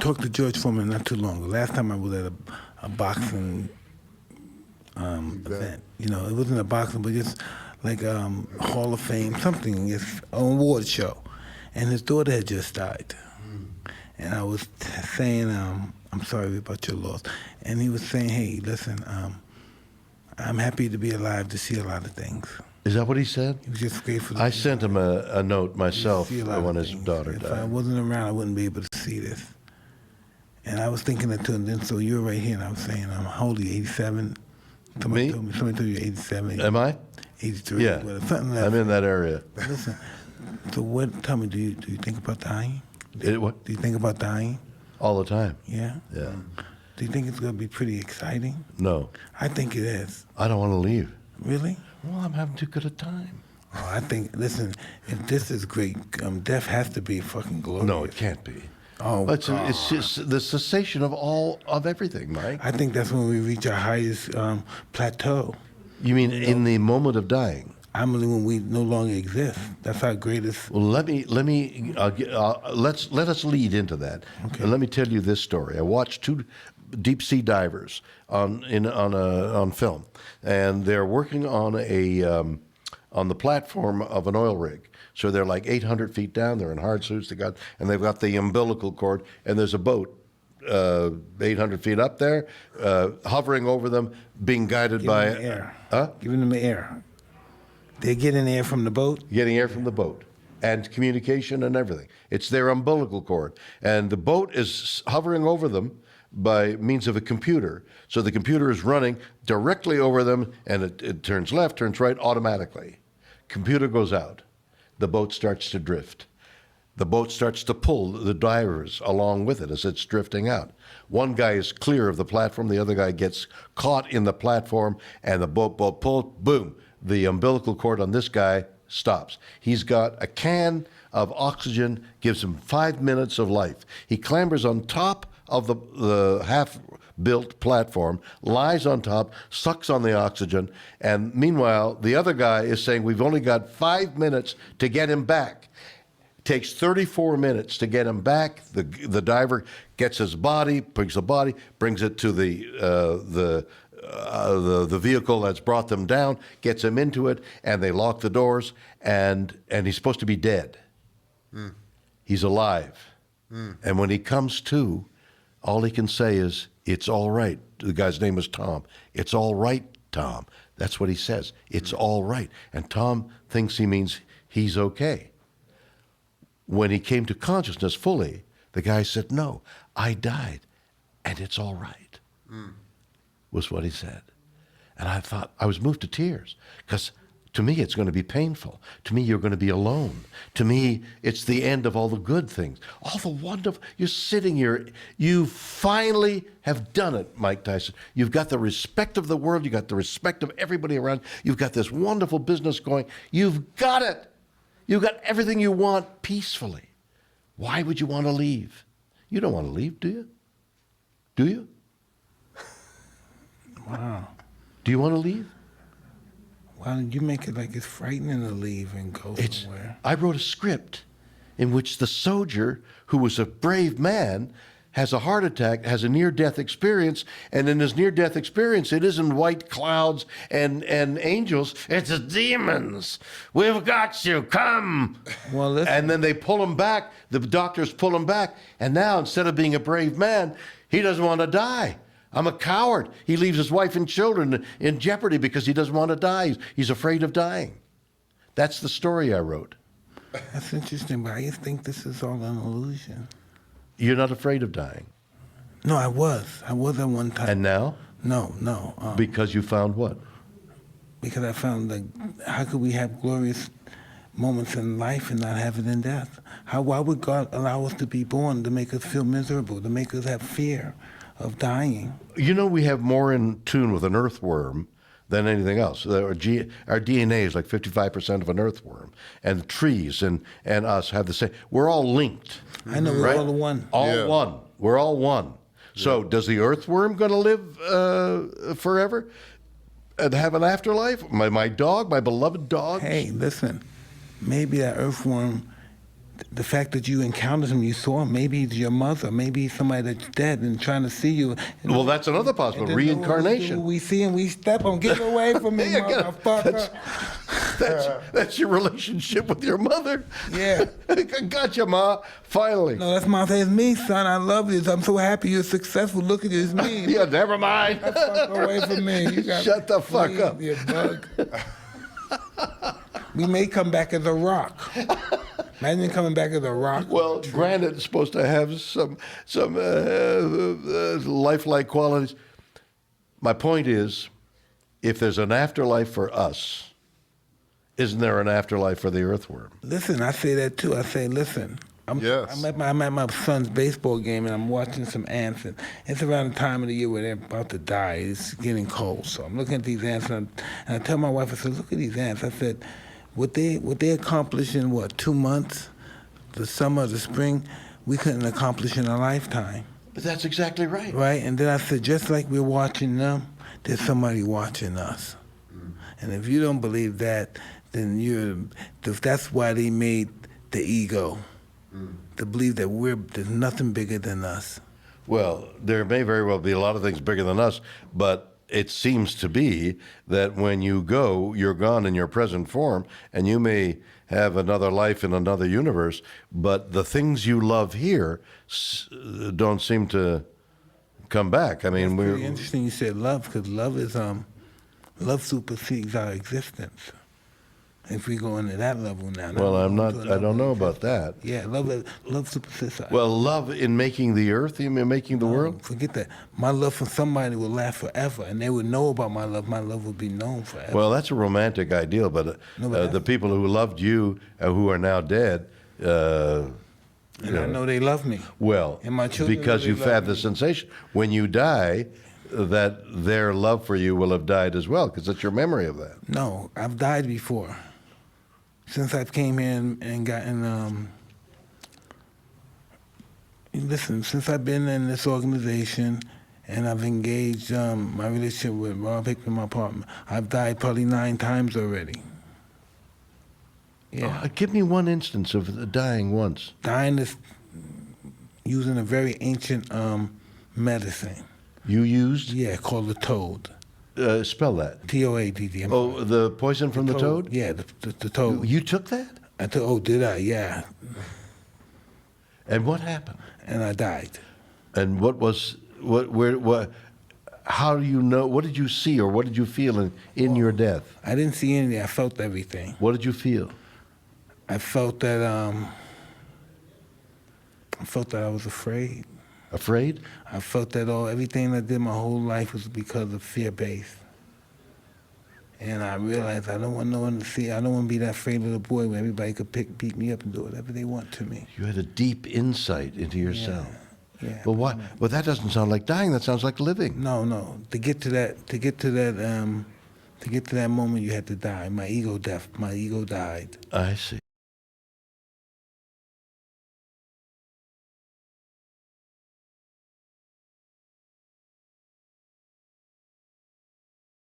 talked to George Foreman not too long ago. Last time I was at a boxing event. You know, it wasn't a boxing, but just like Hall of Fame, something, it's an award show. And his daughter had just died. And I was saying, I'm sorry about your loss. And he was saying, hey, listen, I'm happy to be alive to see a lot of things. Is that what he said? He was just grateful. I sent him a note myself when his things. daughter If died. I wasn't around, I wouldn't be able to see this. And I was thinking it too, and then so you're right here, and I was saying, I'm holy, 87. Somebody told you 87. Am I? 83. Yeah, Something I'm in that area. Listen, so tell me, do you think about dying? What? Do you think about dying? All the time. Yeah? Yeah. Do you think it's going to be pretty exciting? No. I think it is. I don't want to leave. Really? Well, I'm having too good a time. Oh, I think, listen, if this is great, death has to be fucking glorious. No, it can't be. Oh, It's just the cessation of everything, Mike. I think that's when we reach our highest plateau. You mean in the moment of dying? I mean, when we no longer exist. That's our greatest. Well, let us lead into that. Okay. And let me tell you this story. I watched two deep sea divers on film, and they're working on the platform of an oil rig. So they're like 800 feet down. They're in hard suits. They've got the umbilical cord, and there's a boat 800 feet up there, hovering over them, being guided by air. Huh? Giving them air. They're getting air from the boat? Getting air from the boat and communication and everything. It's their umbilical cord. And the boat is hovering over them by means of a computer. So the computer is running directly over them, and it turns left, turns right automatically. Computer goes out. The boat starts to drift. The boat starts to pull the divers along with it as it's drifting out. One guy is clear of the platform. The other guy gets caught in the platform, and the boat pulls, boom. The umbilical cord on this guy stops. He's got a can of oxygen, gives him 5 minutes of life. He clambers on top of the half-built platform, lies on top, sucks on the oxygen, and meanwhile, the other guy is saying, we've only got 5 minutes to get him back. It takes 34 minutes to get him back. The diver gets his body, brings it to the vehicle that's brought them down, gets him into it, and they lock the doors, and he's supposed to be dead. He's alive. And when he comes to, all he can say is, it's all right. The guy's name is Tom. It's all right, Tom. That's what he says. It's all right. And Tom thinks he means he's okay. When he came to consciousness fully, the guy said, no, I died, and it's all right. Was what he said. And I thought, I was moved to tears, because to me it's going to be painful. To me, you're going to be alone. To me, it's the end of all the good things. All the wonderful, you're sitting here, you finally have done it, Mike Tyson. You've got the respect of the world, you've got the respect of everybody around, you've got this wonderful business going, you've got it. You've got everything you want peacefully. Why would you want to leave? You don't want to leave, do you? Do you? Wow. Do you want to leave? Why don't you make it like it's frightening to leave and go somewhere? I wrote a script in which the soldier, who was a brave man, has a heart attack, has a near-death experience, and in his near-death experience, it isn't white clouds and angels, it's demons. We've got you, come. Well, listen. And then they pull him back, the doctors pull him back, and now instead of being a brave man, he doesn't want to die. I'm a coward. He leaves his wife and children in jeopardy because he doesn't want to die. He's afraid of dying. That's the story I wrote. That's interesting, but I just think this is all an illusion. You're not afraid of dying? No, I was. I was at one time. And now? No. Because you found what? Because I found that how could we have glorious moments in life and not have it in death? Why would God allow us to be born to make us feel miserable, to make us have fear of dying? You know, we have more in tune with an earthworm than anything else. Our DNA is like 55% of an earthworm. And trees and us have the same. We're all linked. I know, we're all one. All one. We're all one. So does the earthworm going to live forever and have an afterlife? My dog, my beloved dog? Hey, listen, maybe that earthworm the fact that you encountered him, you saw him, maybe it's your mother, maybe it's somebody that's dead and trying to see you. Well, that's another possible And then reincarnation. we see him, we step on, get away from me, Yeah, motherfucker. That's your relationship with your mother. Yeah. Gotcha, Ma. Finally. No, that's mom. It's me, son. I love you. I'm so happy you're successful. Look at you, it's me. Yeah, never mind. Fuck away from me. You got Shut the fuck up. You bug. We may come back as a rock. Imagine coming back as a rock. Well, granted, it's supposed to have some lifelike qualities. My point is, if there's an afterlife for us, isn't there an afterlife for the earthworm? Listen, I say that too. I say, listen. Yes. I'm at my son's baseball game and I'm watching some ants, and it's around the time of the year where they're about to die. It's getting cold, so I'm looking at these ants, and I tell my wife, I said, look at these ants. I said, what they accomplish in 2 months, the summer, the spring, we couldn't accomplish in a lifetime. But that's exactly right. Right? And then I said, just like we're watching them, there's somebody watching us. And if you don't believe that, then that's why they made the ego. To believe that there's nothing bigger than us. Well, there may very well be a lot of things bigger than us, but it seems to be that when you go, you're gone in your present form, and you may have another life in another universe, but the things you love here don't seem to come back. I mean, It's pretty interesting you said love, because love supersedes our existence. If we go into that level now. Well, I don't know about that. Yeah, love supersedes our Well, love in making the earth, you mean making the world? Forget that. My love for somebody will last forever, and they would know about my love. My love would be known forever. Well, that's a romantic ideal, but the people who loved you, who are now dead, and I know they love me. well, And my children because know they you've love had me. the sensation. When you die, that their love for you will have died as well, because it's your memory of that. No, I've died before. Since I've came in and gotten, listen, since I've been in this organization and I've engaged my relationship with Rob Hickman, my partner, I've died probably 9 times already. Yeah. Give me one instance of dying once. Dying is using a very ancient medicine. You used? Yeah, called the toad. Spell that. T-O-A-D-D. Oh, the poison from the toad? Yeah, the toad. You took that? Did I? Yeah. And what happened? And I died. And how do you know, what did you see or what did you feel in your death? I didn't see anything. I felt everything. What did you feel? I felt that I was afraid. Afraid? I felt that everything I did my whole life was because of fear-based. And I realized I don't want no one to see. I don't want to be that afraid little boy where everybody could beat me up and do whatever they want to me. You had a deep insight into yourself. Yeah. Well, why? Well, that doesn't sound like dying. That sounds like living. No. To get to that moment, you had to die. My ego died. I see.